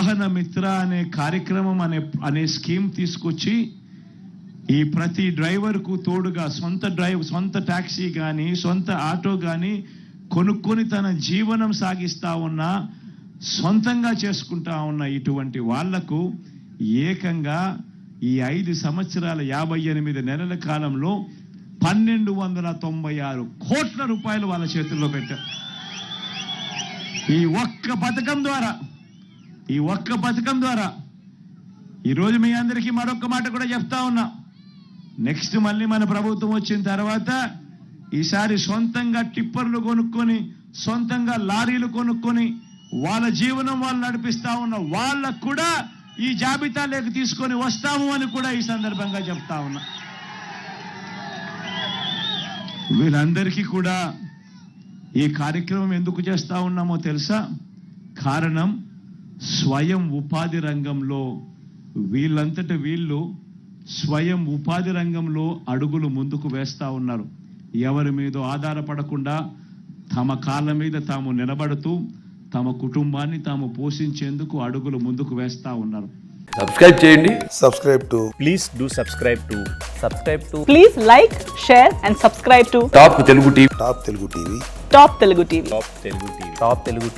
వాహన మిత్ర అనే కార్యక్రమం అనే స్కీమ్ తీసుకొచ్చి ఈ ప్రతి డ్రైవర్కు తోడుగా సొంత టాక్సీ కానీ సొంత ఆటో కానీ కొనుక్కొని తన జీవనం సాగిస్తా ఉన్నా, సొంతంగా చేసుకుంటా ఉన్న ఇటువంటి వాళ్లకు ఏకంగా ఈ 5 సంవత్సరాల 58 నెలల కాలంలో 1296 కోట్ల రూపాయలు వాళ్ళ చేతుల్లో పెట్టారు. ఈ ఒక్క పథకం ద్వారా ఈరోజు మీ అందరికీ మరొక మాట కూడా చెప్తా ఉన్నా. నెక్స్ట్ మళ్ళీ మన ప్రభుత్వం వచ్చిన తర్వాత ఈసారి సొంతంగా టిప్పర్లు కొనుక్కొని, సొంతంగా లారీలు కొనుక్కొని వాళ్ళ జీవనం వాళ్ళు నడిపిస్తా ఉన్న వాళ్ళకు కూడా ఈ జాబితాలోకి తీసుకొని వస్తాము అని కూడా ఈ సందర్భంగా చెప్తా ఉన్నా. వీళ్ళందరికీ కూడా ఈ కార్యక్రమం ఎందుకు చేస్తా ఉన్నామో తెలుసా? కారణం స్వయం ఉపాధి రంగంలో వీళ్ళంతట వీళ్ళు స్వయం ఉపాధి రంగంలో అడుగులు ముందుకు వేస్తా ఉన్నారు. ఎవరి మీద ఆధారపడకుండా తమ కాళ్ళ మీద తాము నిలబడుతూ తమ కుటుంబాన్ని తాము పోషించేందుకు అడుగులు ముందుకు వేస్తా ఉన్నారు. సబ్స్క్రైబ్ చేయండి. Please do subscribe to. Please like, share and subscribe to top Telugu TV. Top Telugu TV. Top Telugu TV.